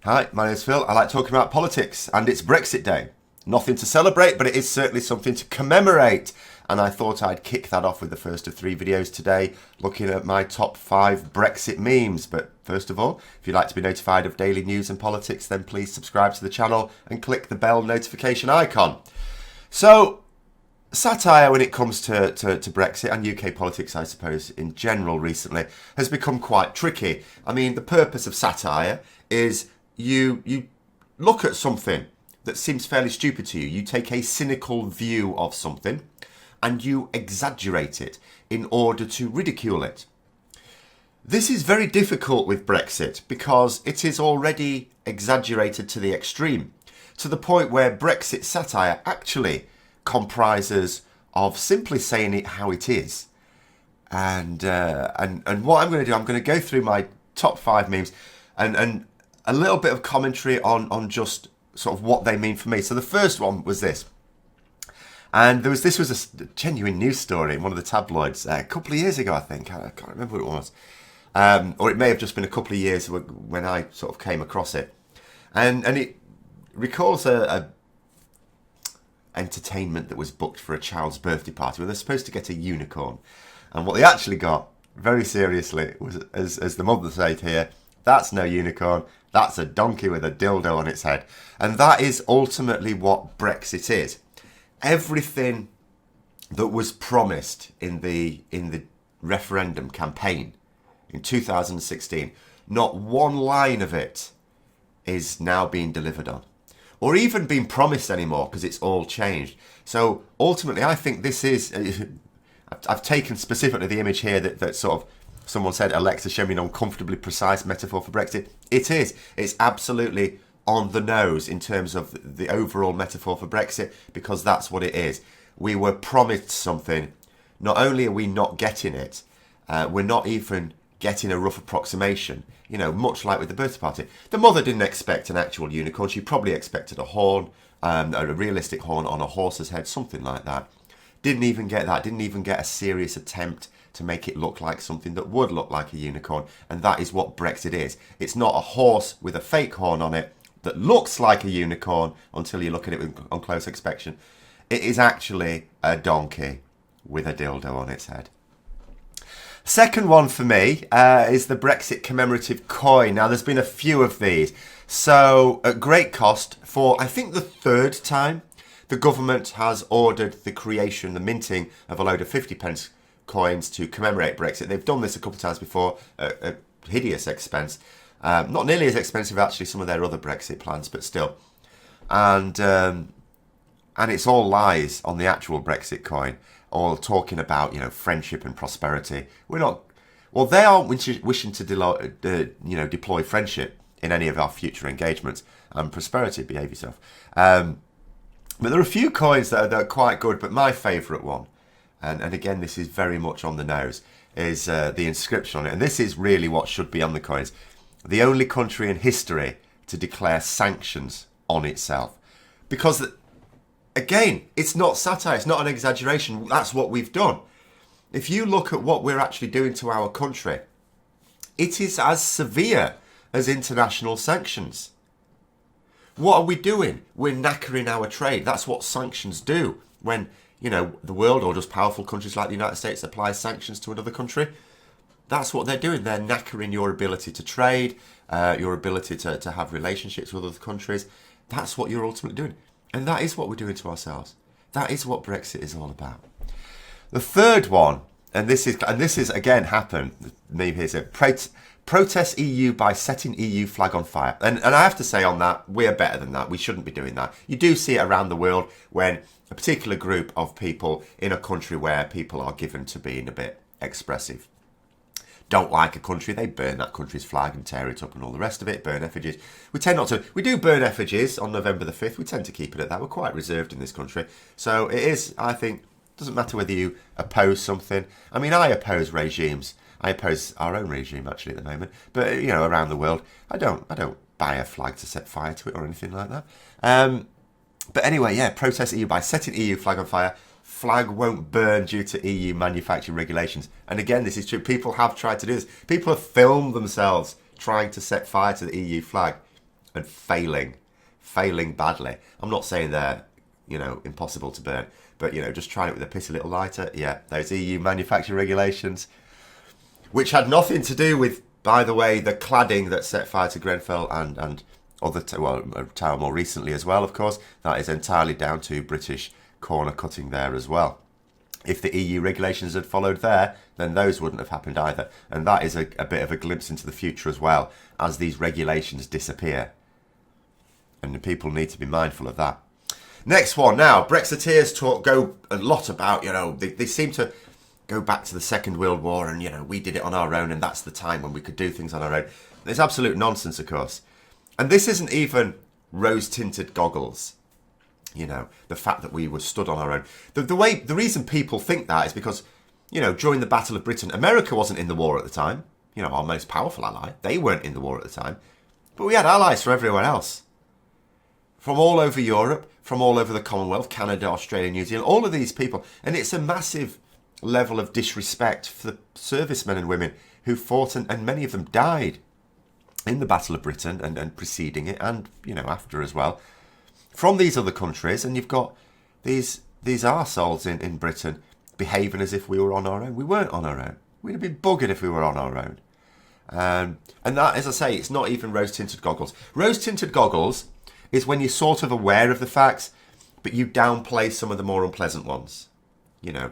Hi, my name's Phil. I like talking about politics, and it's Brexit Day. Nothing to celebrate, but it is certainly something to commemorate. And I thought I'd kick that off with the first of 3 videos today, looking at my top 5 Brexit memes. But first of all, if you'd like to be notified of daily news and politics, then please subscribe to the channel and click the bell notification icon. So, satire when it comes to Brexit and UK politics, I suppose, in general recently, has become quite tricky. I mean, the purpose of satire is you look at something that seems fairly stupid to you. You take a cynical view of something and you exaggerate it in order to ridicule it. This is very difficult with Brexit because it is already exaggerated to the extreme, to the point where Brexit satire actually comprises of simply saying it how it is. And what I'm going to do, I'm going to go through my top 5 memes and a little bit of commentary on just sort of what they mean for me. So the first one was this. And this was a genuine news story in one of the tabloids a couple of years ago, I think. I can't remember what it was. Or it may have just been a couple of years when I sort of came across it. And it recalls a entertainment that was booked for a child's birthday party where they're supposed to get a unicorn. And what they actually got, very seriously, was, as the mother said here, that's no unicorn, that's a donkey with a dildo on its head. And that is ultimately what Brexit is. Everything that was promised in the referendum campaign in 2016, not one line of it is now being delivered on, or even being promised anymore, because it's all changed. So ultimately, I think this is, I've taken specifically the image here that sort of, someone said, Alexa, show me an uncomfortably precise metaphor for Brexit. It is. It's absolutely on the nose in terms of the overall metaphor for Brexit, because that's what it is. We were promised something. Not only are we not getting it, we're not even getting a rough approximation, you know, much like with the birthday party. The mother didn't expect an actual unicorn. She probably expected a horn, a realistic horn on a horse's head, something like that. Didn't even get that, didn't even get a serious attempt to make it look like something that would look like a unicorn. And that is what Brexit is. It's not a horse with a fake horn on it that looks like a unicorn until you look at it on close inspection. It is actually a donkey with a dildo on its head. Second one for me is the Brexit Commemorative coin. Now, there's been a few of these. So, at great cost, for I think the 3rd time, the government has ordered the creation, the minting of a load of 50p coins to commemorate Brexit. They've done this a couple of times before at hideous expense. Not nearly as expensive, actually, some of their other Brexit plans, but still. And it's all lies on the actual Brexit coin, all talking about, you know, friendship and prosperity. We're not. Well, they aren't wishing to deploy friendship in any of our future engagements, and prosperity. Behave yourself. But there are a few coins that are quite good. But my favourite one, and again, this is very much on the nose, is the inscription on it. And this is really what should be on the coins. The only country in history to declare sanctions on itself. Because, again, it's not satire, it's not an exaggeration. That's what we've done. If you look at what we're actually doing to our country, it is as severe as international sanctions. What are we doing? We're knackering our trade. That's what sanctions do. When, you know, the world, or just powerful countries like the United States, apply sanctions to another country, that's what they're doing. They're knackering your ability to trade, your ability to have relationships with other countries. That's what you're ultimately doing. And that is what we're doing to ourselves. That is what Brexit is all about. The third one, and this is again happened, the meme here said, protest EU by setting EU flag on fire. And I have to say on that, we're better than that. We shouldn't be doing that. You do see it around the world when a particular group of people in a country where people are given to being a bit expressive don't like a country, they burn that country's flag and tear it up and all the rest of it, burn effigies. We tend not to. We do burn effigies on November the 5th. We tend to keep it at that. We're quite reserved in this country. So it is, I think, doesn't matter whether you oppose something. I mean, I oppose regimes. I oppose our own regime, actually, at the moment. But, you know, around the world, I don't buy a flag to set fire to it or anything like that. But anyway, yeah, protest EU by setting EU flag on fire. Flag won't burn due to EU manufacturing regulations. And again, this is true. People have tried to do this. People have filmed themselves trying to set fire to the EU flag. and failing badly. I'm not saying they're, impossible to burn, but, just trying it with a piss a little lighter. Yeah, those EU manufacturing regulations, which had nothing to do with, by the way, the cladding that set fire to Grenfell and other, a town more recently as well, of course. That is entirely down to British corner cutting there as well. If the EU regulations had followed there, then those wouldn't have happened either. And that is a bit of a glimpse into the future as well, as these regulations disappear. And the people need to be mindful of that. Next one. Now, Brexiteers go a lot about, they seem to go back to the Second World War and, we did it on our own and that's the time when we could do things on our own. It's absolute nonsense, of course. And this isn't even rose-tinted goggles. The fact that we were stood on our own. The reason people think that is because, during the Battle of Britain, America wasn't in the war at the time. Our most powerful ally. They weren't in the war at the time. But we had allies from everywhere else. From all over Europe, from all over the Commonwealth, Canada, Australia, New Zealand, all of these people. And it's a massive level of disrespect for the servicemen and women who fought and many of them died in the Battle of Britain and preceding it and, after as well. From these other countries, and you've got these arseholes in Britain behaving as if we were on our own. We weren't on our own. We'd have been buggered if we were on our own. And that, as I say, it's not even rose-tinted goggles. Rose-tinted goggles is when you're sort of aware of the facts, but you downplay some of the more unpleasant ones.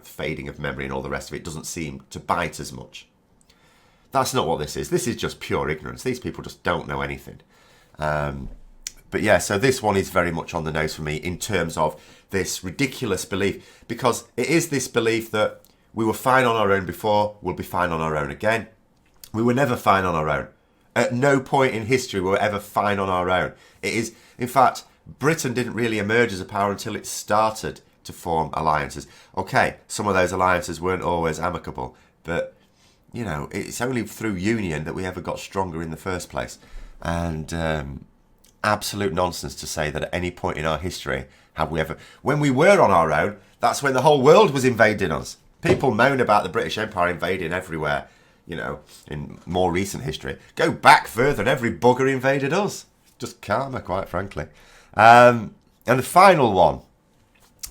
Fading of memory and all the rest of it doesn't seem to bite as much. That's not what this is. This is just pure ignorance. These people just don't know anything. But yeah, so this one is very much on the nose for me in terms of this ridiculous belief, because it is this belief that we were fine on our own before, we'll be fine on our own again. We were never fine on our own. At no point in history were we ever fine on our own. It is, in fact, Britain didn't really emerge as a power until it started to form alliances. Okay, some of those alliances weren't always amicable, but, it's only through union that we ever got stronger in the first place. And absolute nonsense to say that at any point in our history have we ever... When we were on our own, that's when the whole world was invading us. People moan about the British Empire invading everywhere, in more recent history. Go back further and every bugger invaded us. Just karma, quite frankly. And the final one,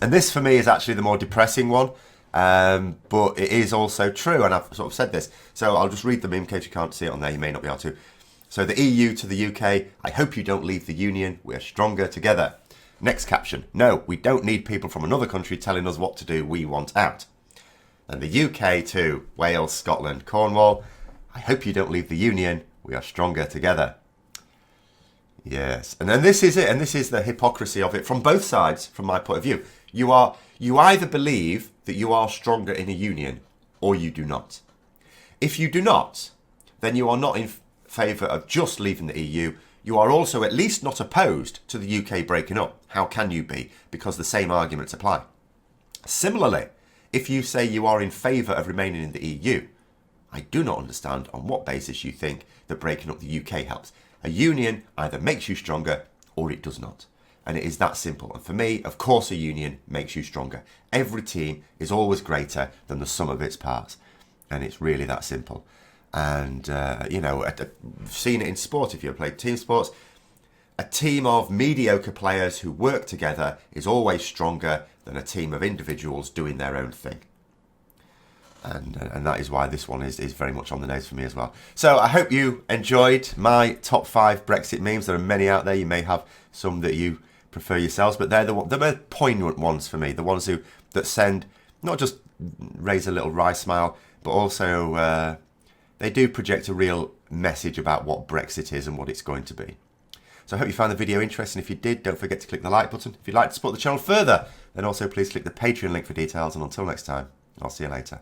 and this for me is actually the more depressing one, but it is also true, and I've sort of said this. So I'll just read the meme in case you can't see it on there. You may not be able to. So the EU to the UK, I hope you don't leave the Union. We're stronger together. Next caption. No, we don't need people from another country telling us what to do. We want out. And the UK to Wales, Scotland, Cornwall, I hope you don't leave the Union. We are stronger together. Yes. And then this is it. And this is the hypocrisy of it from both sides, from my point of view. You either believe that you are stronger in a union or you do not. If you do not, then you are not in favour of just leaving the EU. You are also at least not opposed to the UK breaking up. How can you be? Because the same arguments apply. Similarly, if you say you are in favour of remaining in the EU, I do not understand on what basis you think that breaking up the UK helps. A union either makes you stronger or it does not. And it is that simple. And for me, of course, a union makes you stronger. Every team is always greater than the sum of its parts. And it's really that simple. And, I've seen it in sport. If you've played team sports, a team of mediocre players who work together is always stronger than a team of individuals doing their own thing. And that is why this one is very much on the nose for me as well. So I hope you enjoyed my top 5 Brexit memes. There are many out there. You may have some that you prefer yourselves, but they're the poignant ones for me. The ones that send, not just raise a little wry smile, but also they do project a real message about what Brexit is and what it's going to be. So I hope you found the video interesting. If you did, don't forget to click the like button. If you'd like to support the channel further, then also please click the Patreon link for details. And until next time, I'll see you later.